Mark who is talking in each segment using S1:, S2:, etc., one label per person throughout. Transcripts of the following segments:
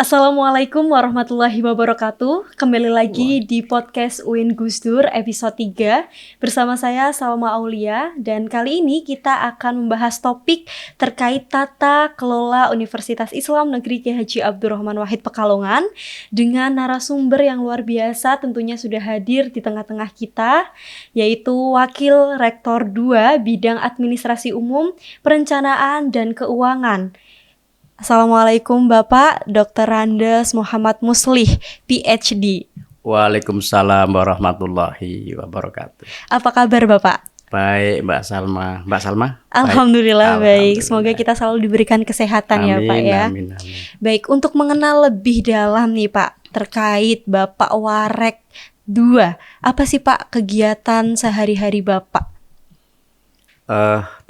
S1: Assalamualaikum warahmatullahi wabarakatuh. Kembali lagi di podcast UIN Gus Dur episode 3 bersama saya Salma Aulia, dan kali ini kita akan membahas topik terkait tata kelola Universitas Islam Negeri Kiai Haji Abdurrahman Wahid Pekalongan dengan narasumber yang luar biasa tentunya sudah hadir di tengah-tengah kita, yaitu Wakil Rektor 2 Bidang Administrasi Umum, Perencanaan dan Keuangan. Assalamualaikum Bapak Dr. Randes Muhammad Muslih, PhD.
S2: Waalaikumsalam warahmatullahi wabarakatuh.
S1: Apa kabar Bapak?
S2: Baik Mbak Salma. Mbak Salma?
S1: Alhamdulillah baik. Semoga kita selalu diberikan kesehatan,
S2: amin,
S1: ya Pak ya.
S2: Amin.
S1: Baik, untuk mengenal lebih dalam nih Pak terkait Bapak Warek 2, apa sih Pak kegiatan sehari-hari Bapak?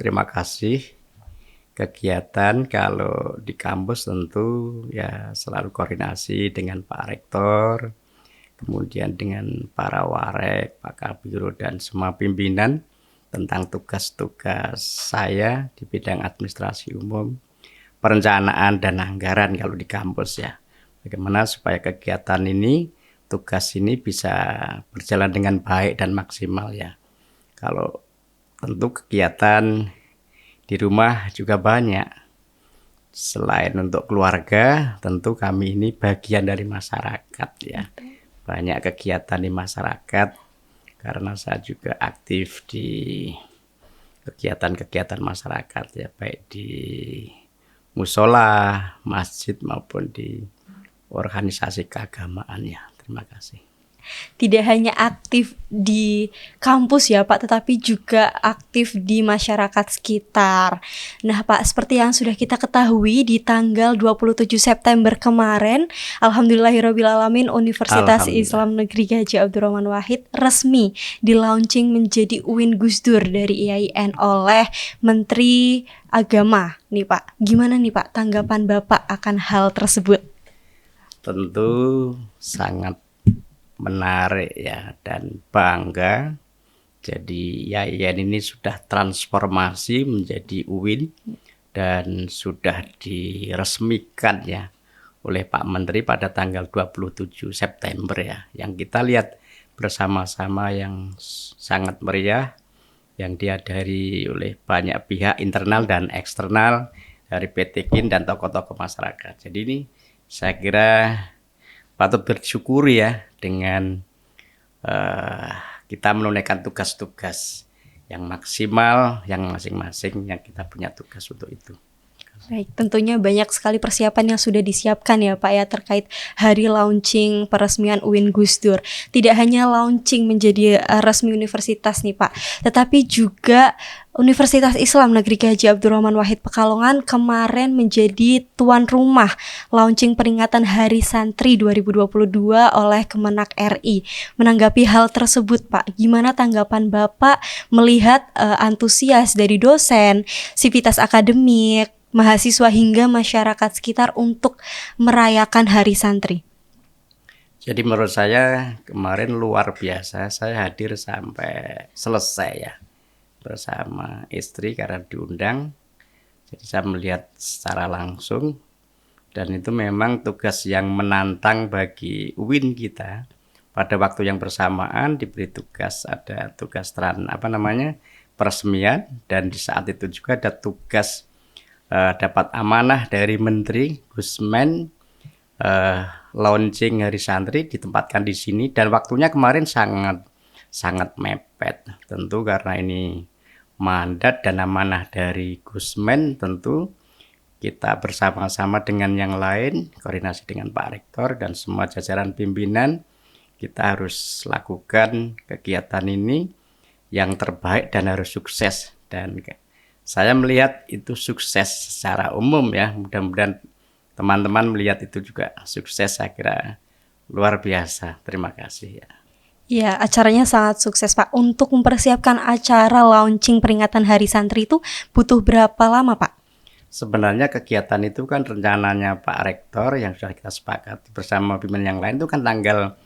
S2: Terima kasih. Kegiatan kalau di kampus tentu ya selalu koordinasi dengan Pak Rektor, kemudian dengan para warek, Pak Kabiro dan semua pimpinan tentang tugas-tugas saya di bidang administrasi umum, perencanaan dan anggaran kalau di kampus ya. Bagaimana supaya kegiatan ini, tugas ini bisa berjalan dengan baik dan maksimal ya. Kalau tentu kegiatan di rumah juga banyak. Selain untuk keluarga, tentu kami ini bagian dari masyarakat ya. Banyak kegiatan di masyarakat karena saya juga aktif di kegiatan-kegiatan masyarakat ya, baik di musola, masjid maupun di organisasi keagamaan ya. Terima kasih.
S1: Tidak hanya aktif di kampus ya Pak, tetapi juga aktif di masyarakat sekitar. Nah Pak, seperti yang sudah kita ketahui di tanggal 27 September kemarin, alhamdulillahirrabbilalamin, Universitas Islam Negeri Kiai Haji Abdurrahman Wahid resmi di-launching menjadi UIN Gus Dur dari IAIN oleh Menteri Agama nih Pak. Gimana nih Pak tanggapan Bapak akan hal tersebut?
S2: Tentu sangat menarik ya dan bangga. Jadi IAIN ini sudah transformasi menjadi UIN dan sudah diresmikan ya oleh Pak Menteri pada tanggal 27 September ya. Yang kita lihat bersama-sama yang sangat meriah, yang dihadiri oleh banyak pihak internal dan eksternal dari PT KIN dan tokoh-tokoh masyarakat. Jadi ini saya kira patut bersyukuri ya dengan kita menunaikan tugas-tugas yang maksimal, yang masing-masing yang kita punya tugas untuk itu.
S1: Baik, tentunya banyak sekali persiapan yang sudah disiapkan ya Pak ya terkait hari launching peresmian UIN Gus Dur. Tidak hanya launching menjadi resmi universitas nih Pak, tetapi juga Universitas Islam Negeri Kiai Haji Abdurrahman Wahid Pekalongan kemarin menjadi tuan rumah launching peringatan Hari Santri 2022 oleh Kemenak RI. Menanggapi hal tersebut Pak, gimana tanggapan Bapak melihat antusias dari dosen, sivitas akademik, mahasiswa hingga masyarakat sekitar untuk merayakan Hari Santri?
S2: Jadi menurut saya kemarin luar biasa, saya hadir sampai selesai ya bersama istri karena diundang. Jadi saya melihat secara langsung dan itu memang tugas yang menantang bagi UIN kita. Pada waktu yang bersamaan diberi tugas, ada tugas peresmian, dan di saat itu juga ada tugas dapat amanah dari Menteri Gusmen launching Hari Santri ditempatkan di sini dan waktunya kemarin sangat mepet. Tentu karena ini mandat dan amanah dari Gusmen, tentu kita bersama-sama dengan yang lain, koordinasi dengan Pak Rektor dan semua jajaran pimpinan, kita harus lakukan kegiatan ini yang terbaik dan harus sukses. Dan saya melihat itu sukses secara umum ya, mudah-mudahan teman-teman melihat itu juga sukses, saya kira luar biasa. Terima kasih ya.
S1: Ya, acaranya sangat sukses Pak. Untuk mempersiapkan acara launching peringatan Hari Santri itu butuh berapa lama Pak?
S2: Sebenarnya kegiatan itu kan rencananya Pak Rektor yang sudah kita sepakati bersama pimpinan yang lain itu kan tanggal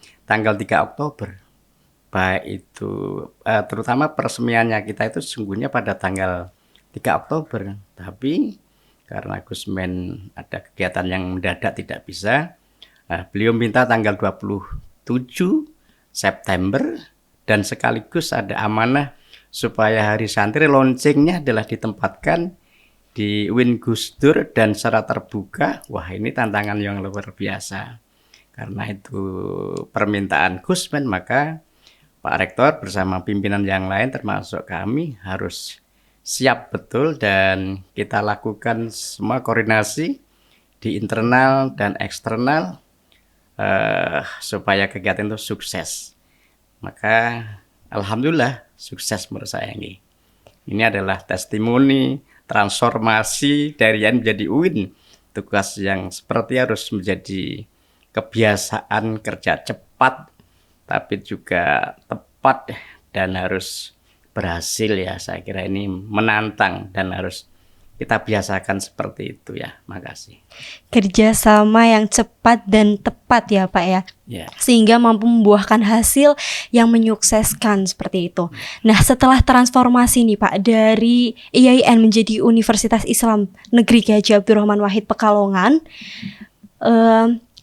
S2: 3 Oktober. Baik itu terutama peresmiannya kita itu sesungguhnya pada tanggal 3 Oktober. Tapi karena Gusmen ada kegiatan yang mendadak tidak bisa, Nah, beliau minta tanggal 27 September dan sekaligus ada amanah supaya hari santri launchingnya adalah ditempatkan di UIN Gus Dur dan secara terbuka. Wah, ini tantangan yang luar biasa. Karena itu permintaan Gusmen, maka Pak Rektor bersama pimpinan yang lain termasuk kami harus siap betul dan kita lakukan semua koordinasi di internal dan eksternal supaya kegiatan itu sukses. Maka alhamdulillah sukses menurut saya ini. Ini adalah testimoni transformasi dari yang menjadi UIN. Tugas yang seperti harus menjadi kebiasaan kerja cepat, tapi juga tepat dan harus berhasil ya. Saya kira ini menantang dan harus kita biasakan seperti itu ya. Makasih.
S1: Kerjasama yang cepat dan tepat ya Pak ya.
S2: Ya.
S1: Sehingga mampu membuahkan hasil yang menyukseskan seperti itu. Nah, setelah transformasi nih Pak dari IAIN menjadi Universitas Islam Negeri Kiai Haji Abdurrahman Wahid Pekalongan,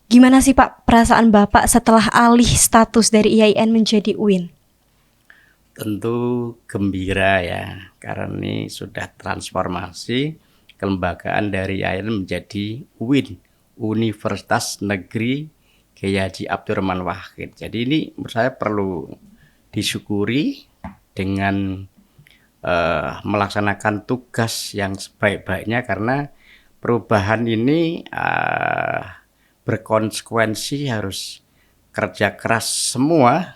S1: gimana sih Pak perasaan Bapak setelah alih status dari IAIN menjadi UIN?
S2: Tentu gembira ya, karena ini sudah transformasi kelembagaan dari IAIN menjadi UIN, Universitas Negeri Kiai Haji Abdurrahman Wahid. Jadi ini menurut saya perlu disyukuri dengan melaksanakan tugas yang sebaik-baiknya, karena perubahan ini berkonsekuensi harus kerja keras semua,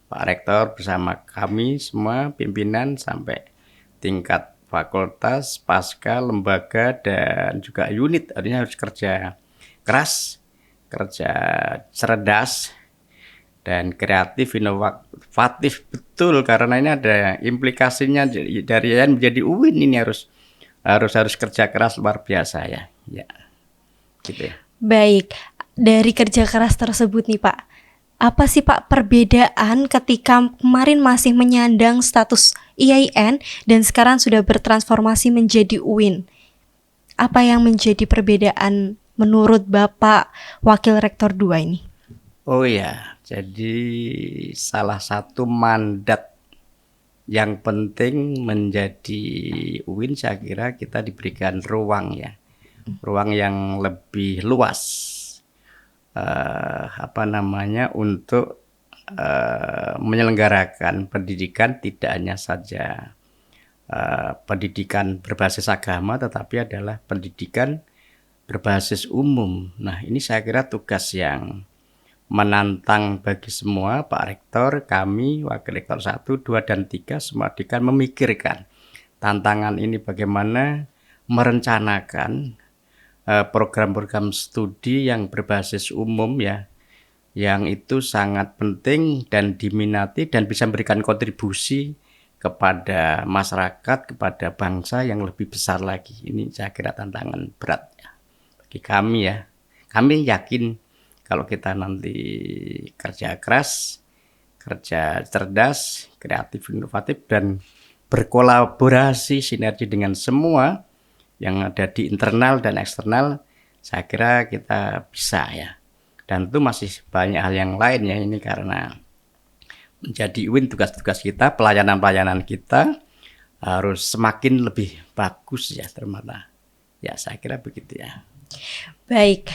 S2: Pak Rektor bersama kami semua pimpinan sampai tingkat fakultas, pasca, lembaga, dan juga unit. Artinya harus kerja keras, kerja cerdas, dan kreatif, inovatif betul, karena ini ada implikasinya dari IAIN menjadi UIN. Ini harus kerja keras luar biasa ya. Ya, gitu ya.
S1: Baik, dari kerja keras tersebut nih Pak, apa sih Pak perbedaan ketika kemarin masih menyandang status IAIN dan sekarang sudah bertransformasi menjadi UIN? Apa yang menjadi perbedaan menurut Bapak Wakil Rektor 2 ini?
S2: Oh ya, jadi salah satu mandat yang penting menjadi UIN, saya kira kita diberikan ruang ya, ruang yang lebih luas. Untuk menyelenggarakan pendidikan, tidak hanya saja pendidikan berbasis agama, tetapi adalah pendidikan berbasis umum. Nah, ini saya kira tugas yang menantang bagi semua, Pak Rektor, kami, Wakil Rektor 1, 2, dan 3, semua akan memikirkan tantangan ini, bagaimana merencanakan program-program studi yang berbasis umum ya, yang itu sangat penting dan diminati dan bisa memberikan kontribusi kepada masyarakat, kepada bangsa yang lebih besar lagi. Ini saya kira tantangan berat ya bagi kami ya. Kami yakin kalau kita nanti kerja keras, kerja cerdas, kreatif, inovatif, dan berkolaborasi sinergi dengan semua yang ada di internal dan eksternal, saya kira kita bisa ya. Dan itu masih banyak hal yang lain ya, ini karena menjadi UIN, tugas-tugas kita, pelayanan-pelayanan kita harus semakin lebih bagus ya, termata. Ya, saya kira begitu ya.
S1: Baik,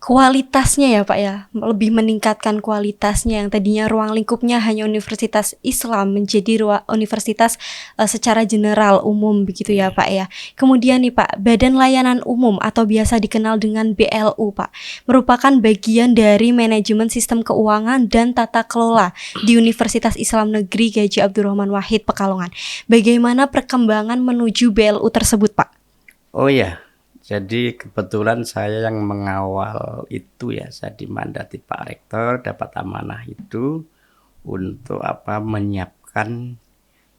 S1: kualitasnya ya Pak ya, lebih meningkatkan kualitasnya, yang tadinya ruang lingkupnya hanya Universitas Islam menjadi universitas secara general umum begitu ya Pak ya. Kemudian nih Pak, Badan Layanan Umum atau biasa dikenal dengan BLU Pak, merupakan bagian dari manajemen sistem keuangan dan tata kelola di Universitas Islam Negeri Kiai Haji Abdurrahman Wahid Pekalongan. Bagaimana perkembangan menuju BLU tersebut Pak?
S2: Oh ya, jadi kebetulan saya yang mengawal itu ya, saya dimandati Pak Rektor dapat amanah itu untuk menyiapkan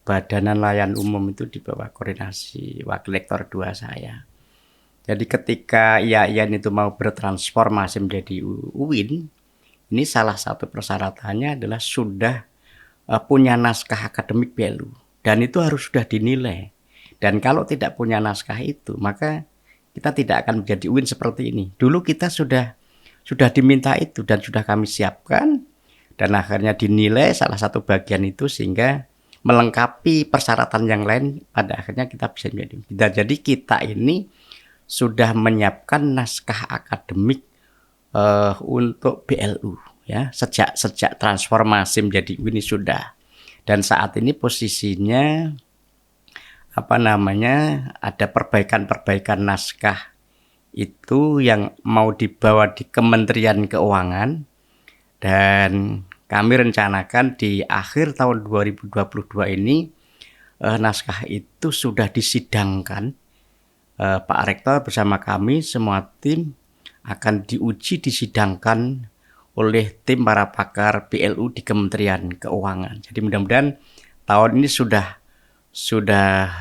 S2: Badanan Layanan Umum itu di bawah koordinasi Wakil Rektor 2 saya. Jadi ketika IAIN itu mau bertransformasi menjadi UIN, ini salah satu persyaratannya adalah sudah punya naskah akademik BLU, dan itu harus sudah dinilai. Dan kalau tidak punya naskah itu, maka kita tidak akan menjadi UIN seperti ini. Dulu kita sudah sudah diminta itu dan sudah kami siapkan, dan akhirnya dinilai salah satu bagian itu sehingga melengkapi persyaratan yang lain, pada akhirnya kita bisa menjadi. Jadi kita ini sudah menyiapkan naskah akademik untuk BLU ya, sejak transformasi menjadi ini sudah. Dan saat ini posisinya ada perbaikan naskah itu yang mau dibawa di Kementerian Keuangan, dan kami rencanakan di akhir tahun 2022 ini naskah itu sudah disidangkan. Pak Rektor bersama kami semua tim akan diuji, disidangkan oleh tim para pakar BLU di Kementerian Keuangan. Jadi mudah-mudahan tahun ini sudah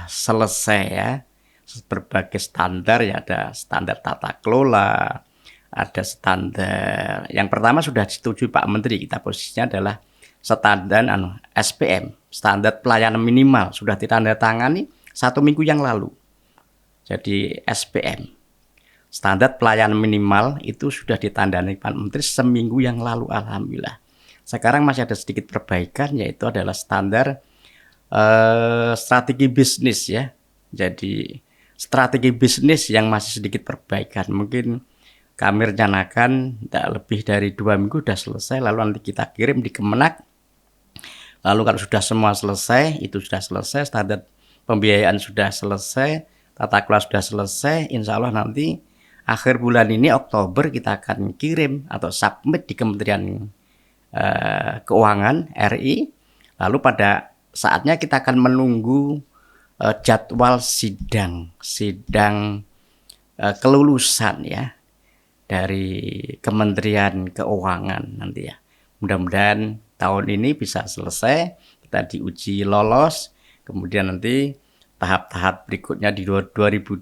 S2: selesai ya, berbagai standar ya, ada standar tata kelola, ada standar yang pertama sudah disetujui Pak Menteri, kita posisinya adalah standar SPM, standar pelayanan minimal, sudah ditandatangani 1 minggu yang lalu. Jadi SPM, standar pelayanan minimal itu sudah ditandani Pak Menteri seminggu yang lalu, alhamdulillah. Sekarang masih ada sedikit perbaikan, yaitu adalah standar strategi bisnis ya. Jadi strategi bisnis yang masih sedikit perbaikan. Mungkin kami rencanakan tidak lebih dari 2 minggu sudah selesai, lalu nanti kita kirim di Kemenak. Lalu kalau sudah semua selesai, itu sudah selesai, standar pembiayaan sudah selesai, tata kelola sudah selesai, insya Allah nanti akhir bulan ini Oktober kita akan kirim atau submit di Kementerian Keuangan RI. Lalu pada saatnya kita akan menunggu jadwal sidang kelulusan ya dari Kementerian Keuangan nanti ya. Mudah-mudahan tahun ini bisa selesai, kita diuji lolos, kemudian nanti tahap-tahap berikutnya di 2023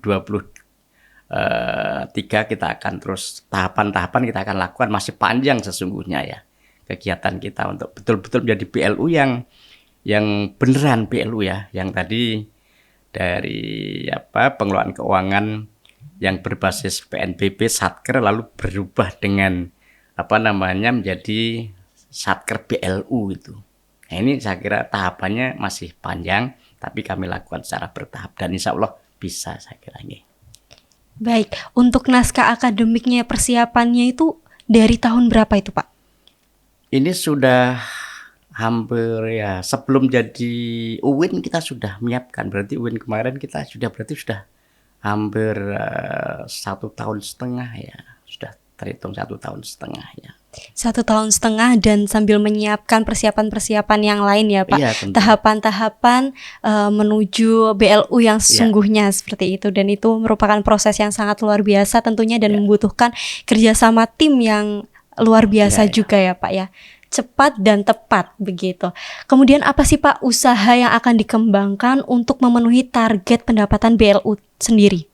S2: kita akan terus tahapan-tahapan kita akan lakukan, masih panjang sesungguhnya ya kegiatan kita untuk betul-betul menjadi BLU yang beneran BLU ya, yang tadi dari pengelolaan keuangan yang berbasis PNBP Satker lalu berubah dengan menjadi Satker BLU itu. Nah, ini saya kira tahapannya masih panjang, tapi kami lakukan secara bertahap dan insya Allah bisa, saya kira ini.
S1: Baik, untuk naskah akademiknya persiapannya itu dari tahun berapa itu Pak?
S2: Ini sudah hampir ya, sebelum jadi UIN kita sudah menyiapkan. Berarti UIN kemarin kita sudah hampir 1,5 tahun ya, sudah terhitung 1,5 tahun ya.
S1: 1,5 tahun dan sambil menyiapkan persiapan-persiapan yang lain ya Pak.
S2: Iya,
S1: tahapan-tahapan menuju BLU yang sesungguhnya seperti itu, dan itu merupakan proses yang sangat luar biasa tentunya dan membutuhkan kerjasama tim yang luar biasa juga ya Pak ya. Cepat dan tepat begitu. Kemudian apa sih Pak usaha yang akan dikembangkan untuk memenuhi target pendapatan BLU sendiri?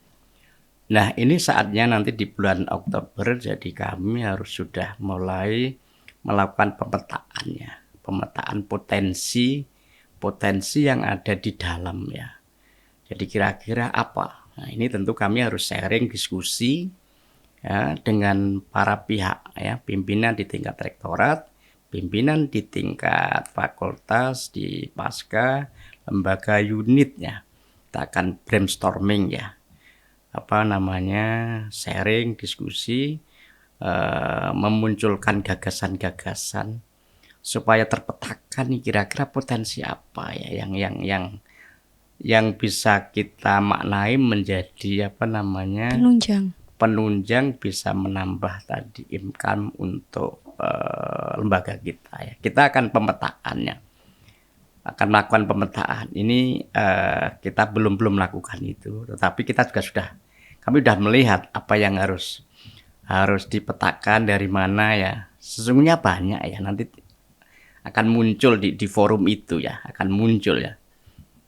S2: Nah, ini saatnya nanti di bulan Oktober, jadi kami harus sudah mulai melakukan pemetaan potensi yang ada di dalam ya. Jadi kira-kira apa? Nah, ini tentu kami harus sharing, diskusi ya dengan para pihak ya, pimpinan di tingkat rektorat, pimpinan di tingkat fakultas, di pasca, lembaga unitnya. Kita akan brainstorming ya. Sharing, diskusi, memunculkan gagasan-gagasan supaya terpetakan nih kira-kira potensi apa ya yang bisa kita maknai menjadi penunjang bisa menambah tadi income untuk lembaga kita ya. Kita akan melakukan pemetaan. Ini kita belum melakukan itu, tetapi kita juga kami sudah melihat apa yang harus dipetakan dari mana ya. Sesungguhnya banyak ya, nanti akan muncul di forum itu ya, akan muncul ya.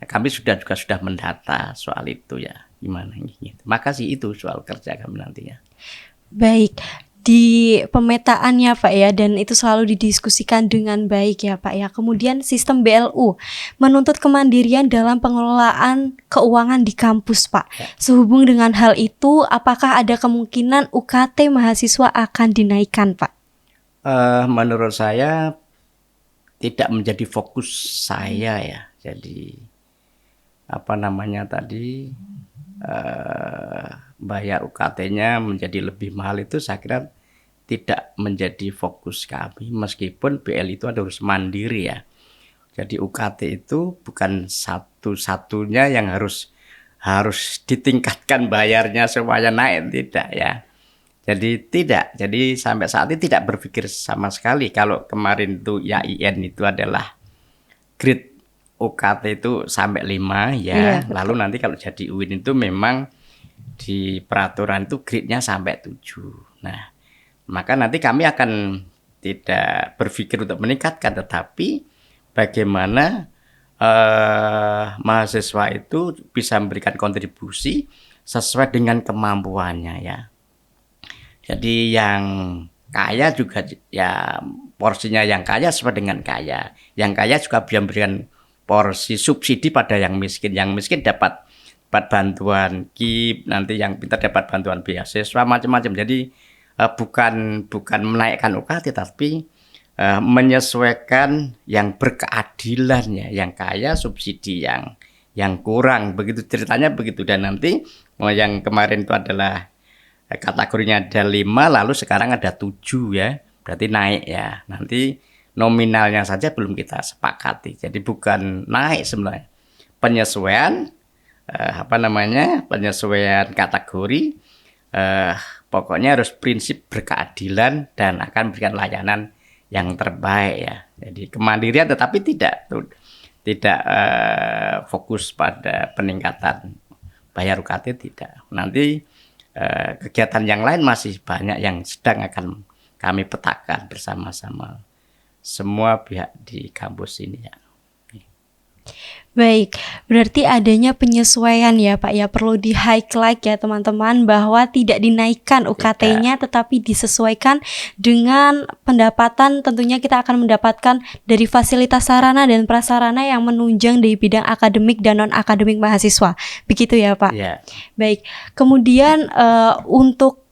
S2: Kami sudah mendata soal itu ya, gimana gitu. Makasih, itu soal kerja kami nantinya.
S1: Baik. di pemetaannya Pak ya, dan itu selalu didiskusikan dengan baik ya Pak ya. Kemudian sistem BLU menuntut kemandirian dalam pengelolaan keuangan di kampus Pak. Sehubung dengan hal itu, apakah ada kemungkinan UKT mahasiswa akan dinaikkan Pak?
S2: Menurut saya tidak menjadi fokus saya ya. Jadi apa namanya tadi, bayar UKT-nya menjadi lebih mahal itu saya kira tidak menjadi fokus kami, meskipun BL itu harus mandiri ya. Jadi UKT itu bukan satu-satunya yang harus ditingkatkan bayarnya supaya naik, tidak ya. Jadi sampai saat ini tidak berpikir sama sekali. Kalau kemarin tuh YAIN itu adalah grade UKT itu sampai 5 ya. Lalu nanti kalau jadi UIN itu memang di peraturan itu grade-nya sampai 7. Nah, maka nanti kami akan tidak berpikir untuk meningkatkan, tetapi bagaimana mahasiswa itu bisa memberikan kontribusi sesuai dengan kemampuannya ya. Jadi yang kaya juga ya porsinya yang kaya sesuai dengan kaya. Yang kaya juga bisa memberikan porsi subsidi pada yang miskin. Yang miskin dapat bantuan KIP, nanti yang pintar dapat bantuan beasiswa macam-macam. Jadi bukan menaikkan UKT, tapi menyesuaikan yang berkeadilan ya. Yang kaya subsidi yang kurang, begitu ceritanya begitu. Dan nanti yang kemarin itu adalah kategorinya ada 5, lalu sekarang ada 7 ya, berarti naik ya. Nanti nominalnya saja belum kita sepakati, jadi bukan naik sebenarnya, penyesuaian penyesuaian kategori. Pokoknya harus prinsip berkeadilan dan akan memberikan layanan yang terbaik ya. Jadi kemandirian, tetapi tidak fokus pada peningkatan bayar UKT, tidak. Nanti kegiatan yang lain masih banyak yang sedang akan kami petakan bersama-sama semua pihak di kampus ini ya.
S1: Baik, berarti adanya penyesuaian ya Pak ya, perlu di highlight ya teman-teman, bahwa tidak dinaikkan UKT-nya tetapi disesuaikan dengan pendapatan. Tentunya kita akan mendapatkan dari fasilitas sarana dan prasarana yang menunjang di bidang akademik dan non-akademik mahasiswa. Begitu ya Pak?
S2: Ya.
S1: Baik, kemudian untuk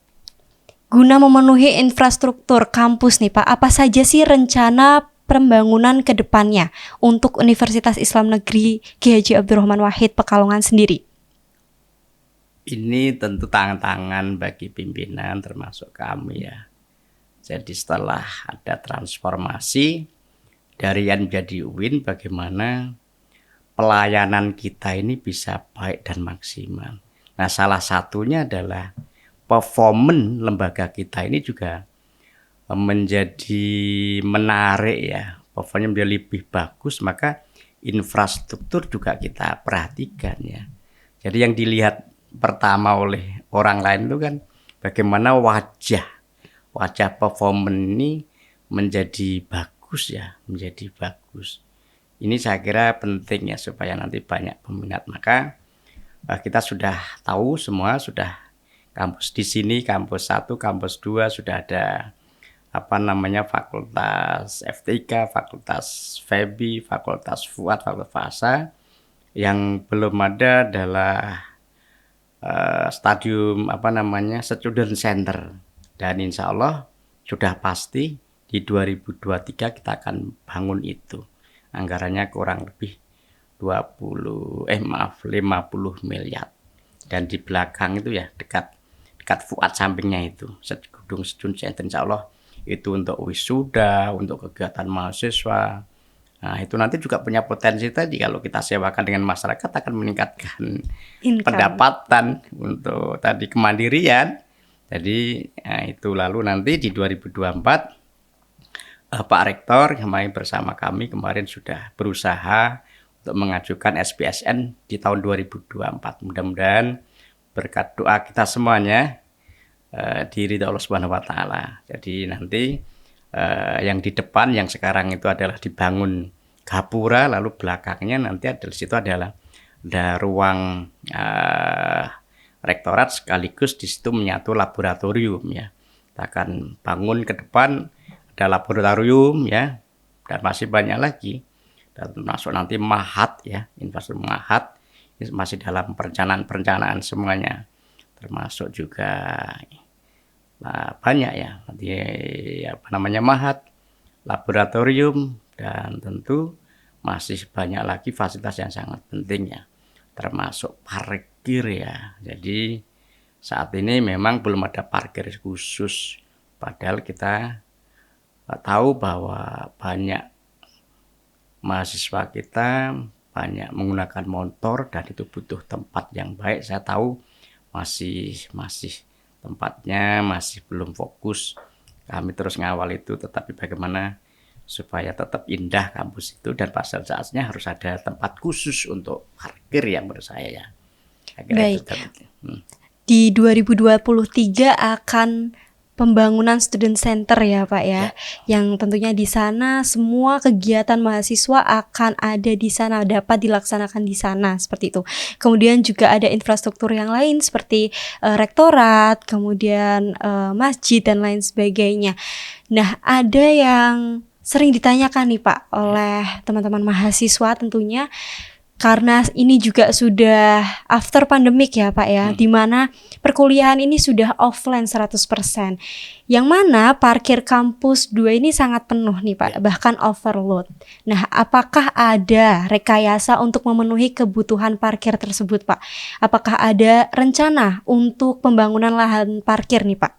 S1: guna memenuhi infrastruktur kampus nih Pak, apa saja sih rencana pembangunan ke depannya untuk Universitas Islam Negeri Ki Haji Abdurrahman Wahid Pekalongan sendiri?
S2: Ini tentu tantangan bagi pimpinan termasuk kami ya. Jadi setelah ada transformasi dari yang menjadi UIN, bagaimana pelayanan kita ini bisa baik dan maksimal. Nah, salah satunya adalah performan lembaga kita ini juga menjadi menarik ya, performanya menjadi lebih bagus, maka infrastruktur juga kita perhatikan ya. Jadi yang dilihat pertama oleh orang lain itu kan bagaimana wajah performan ini menjadi bagus ya, menjadi bagus. Ini saya kira penting ya supaya nanti banyak peminat. Maka kita sudah tahu semua, sudah kampus di sini, kampus 1, kampus 2 sudah ada fakultas FTIK, fakultas FEBI, fakultas FUAD, fakultas FASA. Yang belum ada adalah stadium student center, dan insya Allah sudah pasti di 2023 kita akan bangun itu. Anggarannya kurang lebih 50 miliar. Dan di belakang itu ya dekat FUAD sampingnya itu gedung student center, insya Allah itu untuk wisuda, untuk kegiatan mahasiswa. Nah, itu nanti juga punya potensi tadi, kalau kita sewakan dengan masyarakat akan meningkatkan pendapatan untuk tadi kemandirian. Jadi itu lalu nanti di 2024 Pak Rektor kemarin bersama kami kemarin sudah berusaha untuk mengajukan SPSN di tahun 2024. Mudah-mudahan berkat doa kita semuanya diri Allah Subhanahu wa taala. Jadi nanti yang di depan yang sekarang itu adalah dibangun gapura, lalu belakangnya nanti di situ adalah ada ruang rektorat sekaligus di situ menyatu laboratorium ya. kita akan bangun ke depan ada laboratorium ya, dan masih banyak lagi, dan termasuk nanti mahat ya, infrastruktur mahat ini masih dalam perencanaan semuanya, termasuk juga banyak ya nanti apa namanya mahat, laboratorium, dan tentu masih banyak lagi fasilitas yang sangat penting ya, termasuk parkir ya. Jadi saat ini memang belum ada parkir khusus, padahal kita tahu bahwa banyak mahasiswa kita banyak menggunakan motor dan itu butuh tempat yang baik. Saya tahu masih tempatnya masih belum fokus. Kami terus ngawal itu, tetapi bagaimana supaya tetap indah kampus itu, dan fasilitasnya harus ada tempat khusus untuk parkir yang menurut saya ya.
S1: Baik. Di 2023 akan pembangunan student center ya Pak ya, yang tentunya di sana semua kegiatan mahasiswa akan ada di sana, dapat dilaksanakan di sana seperti itu. Kemudian juga ada infrastruktur yang lain seperti rektorat, kemudian masjid dan lain sebagainya. Nah, ada yang sering ditanyakan nih Pak oleh teman-teman mahasiswa tentunya, karena ini juga sudah after pandemic ya Pak ya, di mana perkuliahan ini sudah offline 100%. Yang mana parkir kampus 2 ini sangat penuh nih Pak, bahkan overload. Nah, apakah ada rekayasa untuk memenuhi kebutuhan parkir tersebut Pak? Apakah ada rencana untuk pembangunan lahan parkir nih Pak?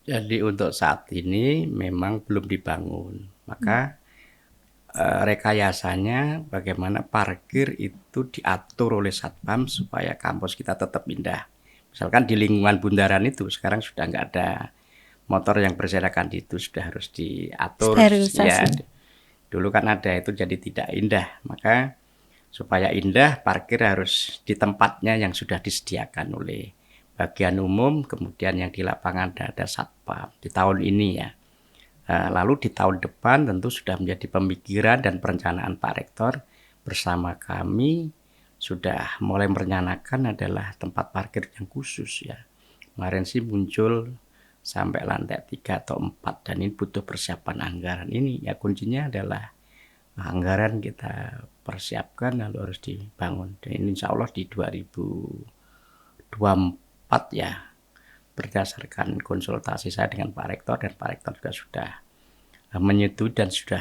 S2: Jadi untuk saat ini memang belum dibangun, maka rekayasanya bagaimana parkir itu diatur oleh Satpam supaya kampus kita tetap indah. Misalkan di lingkungan bundaran itu sekarang sudah nggak ada motor yang berserakan, itu sudah harus diatur. Ya, dulu kan ada, itu jadi tidak indah. Maka supaya indah, parkir harus di tempatnya yang sudah disediakan oleh bagian umum, kemudian yang di lapangan ada Satpam di tahun ini ya. Lalu di tahun depan tentu sudah menjadi pemikiran dan perencanaan Pak Rektor bersama kami sudah mulai merencanakan adalah tempat parkir yang khusus ya. Kemarin sih muncul sampai lantai 3 atau 4, dan ini butuh persiapan anggaran. Ini ya kuncinya adalah anggaran kita persiapkan lalu harus dibangun. Dan ini insya Allah di 2024 ya, berdasarkan konsultasi saya dengan Pak Rektor, dan Pak Rektor juga sudah menyetujui dan sudah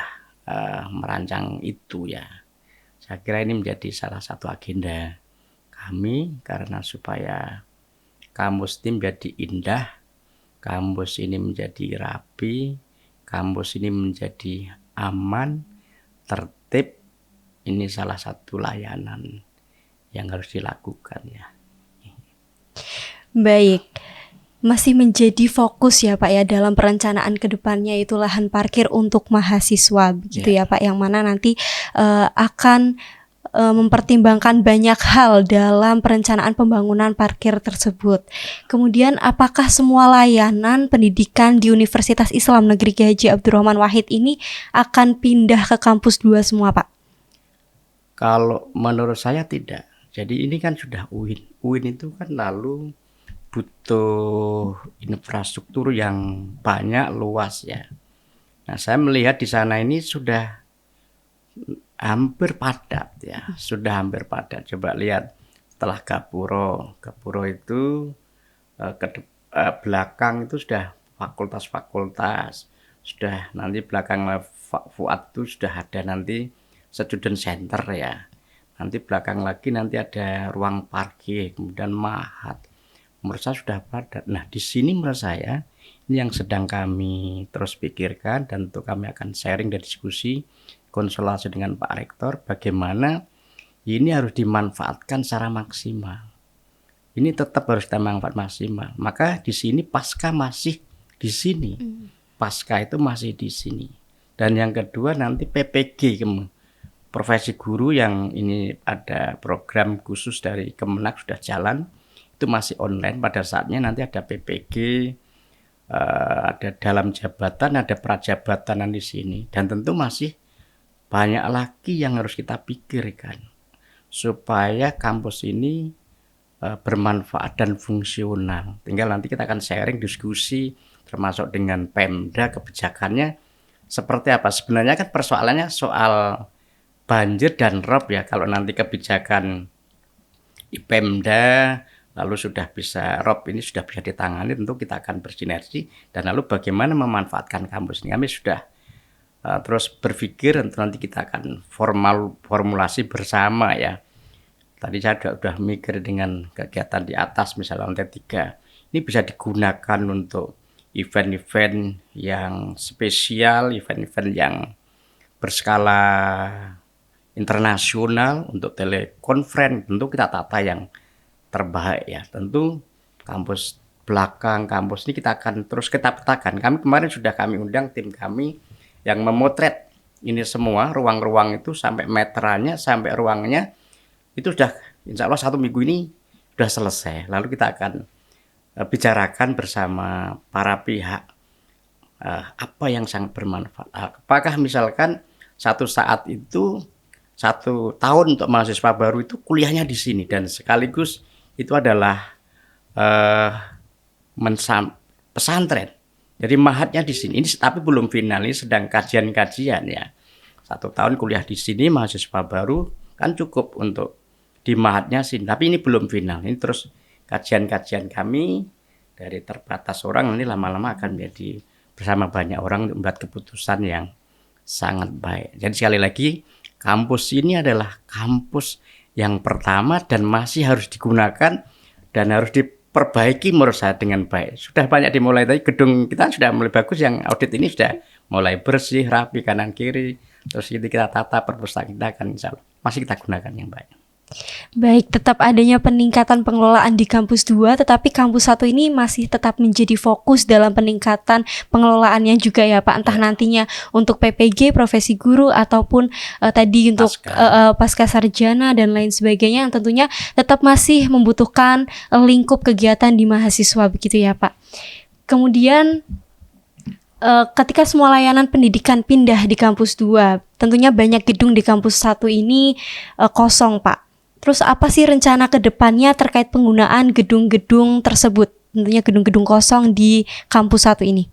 S2: merancang itu ya. Saya kira ini menjadi salah satu agenda kami, karena supaya kampus ini menjadi indah, kampus ini menjadi rapi, kampus ini menjadi aman, tertib. Ini salah satu layanan yang harus dilakukan ya.
S1: Baik, masih menjadi fokus ya Pak ya dalam perencanaan kedepannya itu lahan parkir untuk mahasiswa begitu ya Pak, yang mana nanti akan mempertimbangkan banyak hal dalam perencanaan pembangunan parkir tersebut. Kemudian apakah semua layanan pendidikan di Universitas Islam Negeri Kiai Haji Abdurrahman Wahid ini akan pindah ke kampus 2 semua Pak?
S2: Kalau menurut saya tidak. Jadi ini kan sudah UIN. UIN itu kan lalu butuh infrastruktur yang banyak, luas ya. Nah, saya melihat di sana ini sudah hampir padat ya, sudah hampir padat. Coba lihat setelah Gapuro itu belakang itu sudah fakultas-fakultas, sudah nanti belakang Fuad itu sudah ada nanti student center ya. Nanti belakang lagi nanti ada ruang parkir, kemudian mahat. Menurut saya sudah padat. Nah, di sini menurut saya ini yang sedang kami terus pikirkan, dan tentu kami akan sharing dan diskusi konsultasi dengan Pak Rektor bagaimana ini harus dimanfaatkan secara maksimal. Ini tetap harus kita manfaat maksimal. Maka di sini pasca masih di sini. Pasca itu masih di sini. Dan yang kedua nanti PPG, profesi guru, yang ini ada program khusus dari Kemenak sudah jalan. Itu masih online, pada saatnya nanti ada PPG, ada dalam jabatan, ada prajabatan di sini, dan tentu masih banyak lagi yang harus kita pikirkan supaya kampus ini bermanfaat dan fungsional. Tinggal nanti kita akan sharing, diskusi termasuk dengan Pemda kebijakannya seperti apa. Sebenarnya kan persoalannya soal banjir dan rob ya. Kalau nanti kebijakan di Pemda lalu sudah bisa rob ini sudah bisa ditangani, tentu kita akan bersinergi dan lalu bagaimana memanfaatkan kampus ini. Kami sudah terus berpikir nanti kita akan formulasi bersama ya. Tadi saya udah mikir dengan kegiatan di atas misalnya lantai 3 ini bisa digunakan untuk event-event yang spesial, event-event yang berskala internasional, untuk telekonferensi. Tentu kita tata yang terbaik ya. Tentu kampus belakang kampus ini kita akan terus kita petakan. Kemarin sudah kami undang tim kami yang memotret ini semua ruang-ruang itu sampai meterannya, sampai ruangnya itu sudah insya Allah 1 minggu ini sudah selesai. Lalu kita akan bicarakan bersama para pihak apa yang sangat bermanfaat. Apakah misalkan satu saat itu 1 tahun untuk mahasiswa baru itu kuliahnya di sini dan sekaligus itu adalah pesantren. Jadi mahatnya di sini. Ini tapi belum final, ini sedang kajian-kajian ya. 1 tahun kuliah di sini mahasiswa baru kan cukup untuk di mahatnya sini. Tapi ini belum final. Ini terus kajian-kajian kami dari terbatas orang, ini lama-lama akan menjadi bersama banyak orang untuk membuat keputusan yang sangat baik. Jadi sekali lagi kampus ini adalah kampus yang pertama dan masih harus digunakan dan harus diperbaiki menurut saya dengan baik. Sudah banyak dimulai tadi, gedung kita sudah mulai bagus, yang audit ini sudah mulai bersih, rapi kanan kiri. Terus itu kita tata perpustakaan kita kan insya Allah masih kita gunakan yang baik.
S1: Baik, tetap adanya peningkatan pengelolaan di kampus 2, tetapi kampus 1 ini masih tetap menjadi fokus dalam peningkatan pengelolaannya juga ya Pak. Entah nantinya untuk PPG, profesi guru, ataupun tadi untuk pasca sarjana dan lain sebagainya, yang tentunya tetap masih membutuhkan lingkup kegiatan di mahasiswa begitu ya Pak. Kemudian ketika semua layanan pendidikan pindah di kampus 2, tentunya banyak gedung di kampus 1 ini kosong Pak. Terus apa sih rencana ke depannya terkait penggunaan gedung-gedung tersebut, tentunya gedung-gedung kosong di kampus 1 ini?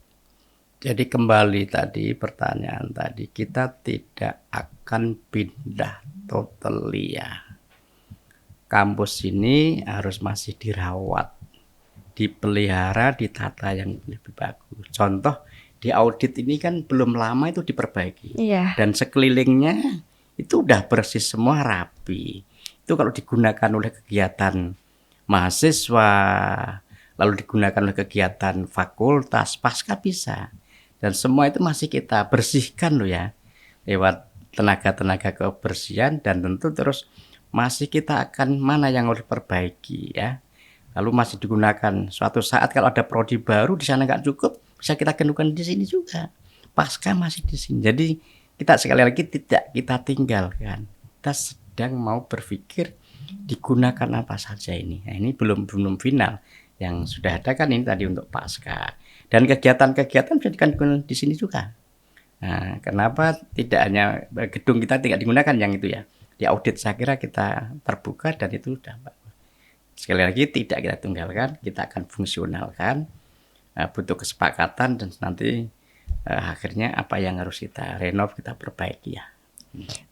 S2: Jadi kembali tadi pertanyaan tadi, kita tidak akan pindah totally ya. Kampus ini harus masih dirawat, dipelihara, ditata yang lebih bagus. Contoh di audit ini kan belum lama itu diperbaiki.
S1: Iya.
S2: Dan sekelilingnya itu udah bersih semua, rapi. Itu kalau digunakan oleh kegiatan mahasiswa, lalu digunakan oleh kegiatan fakultas, pasca bisa. Dan semua itu masih kita bersihkan loh ya, lewat tenaga-tenaga kebersihan, dan tentu terus masih kita akan mana yang harus diperbaiki ya. Lalu masih digunakan suatu saat kalau ada prodi baru di sana nggak cukup, bisa kita gunakan di sini juga. Pasca masih di sini. Jadi kita sekali lagi tidak kita tinggalkan. Kita sedang mau berpikir digunakan apa saja ini. Nah, ini belum final. Yang sudah ada kan ini tadi untuk pasca. Dan kegiatan-kegiatan bisa digunakan di sini juga. Nah, kenapa tidak hanya gedung kita tidak digunakan yang itu ya. Di audit saya kira kita terbuka dan itu sudah bagus. Sekali lagi tidak kita tinggalkan, kita akan fungsionalkan. Butuh kesepakatan dan nanti akhirnya apa yang harus kita renov, kita perbaiki ya.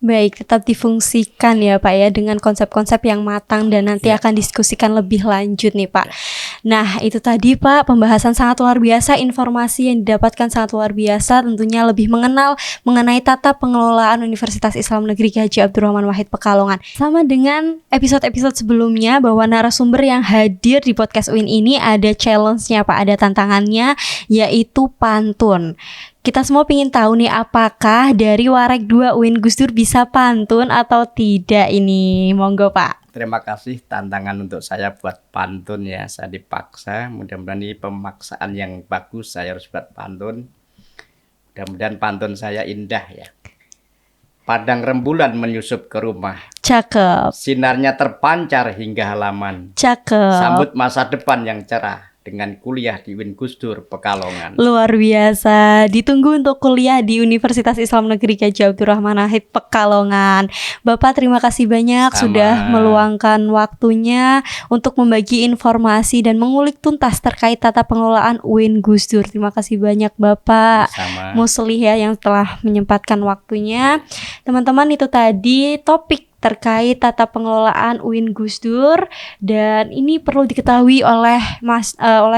S1: Baik, tetap difungsikan ya Pak ya, dengan konsep-konsep yang matang dan nanti akan diskusikan lebih lanjut nih Pak. Nah itu tadi Pak, pembahasan sangat luar biasa, informasi yang didapatkan sangat luar biasa, tentunya lebih mengenal mengenai tata pengelolaan Universitas Islam Negeri Ki Haji Abdurrahman Wahid Pekalongan. Sama dengan episode-episode sebelumnya, bahwa narasumber yang hadir di podcast UIN ini ada challenge-nya Pak, ada tantangannya, yaitu pantun. Kita semua ingin tahu nih, apakah dari Warek 2 UIN Gus Dur bisa pantun atau tidak ini? Monggo Pak.
S2: Terima kasih tantangan untuk saya buat pantun ya. Saya dipaksa, mudah-mudahan ini pemaksaan yang bagus, saya harus buat pantun. Mudah-mudahan pantun saya indah ya. Padang rembulan menyusup ke rumah.
S1: Cakep.
S2: Sinarnya terpancar hingga halaman.
S1: Cakep.
S2: Sambut masa depan yang cerah dengan kuliah di UIN Gusdur Pekalongan.
S1: Luar biasa. Ditunggu untuk kuliah di Universitas Islam Negeri K.J. Abdurrahman Wahid Pekalongan. Bapak terima kasih banyak sudah meluangkan waktunya untuk membagi informasi dan mengulik tuntas terkait tata pengelolaan UIN Gusdur. Terima kasih banyak Bapak Muslih ya yang telah menyempatkan waktunya. Teman-teman, itu tadi topik terkait tata pengelolaan UIN Gusdur, dan ini perlu diketahui oleh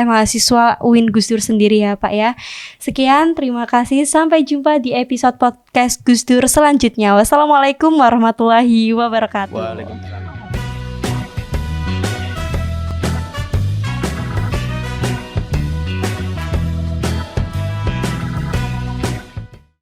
S1: mahasiswa UIN Gusdur sendiri ya Pak ya. Sekian, terima kasih, sampai jumpa di episode podcast Gusdur selanjutnya. Wassalamualaikum warahmatullahi wabarakatuh.
S2: Waalaikumsalam.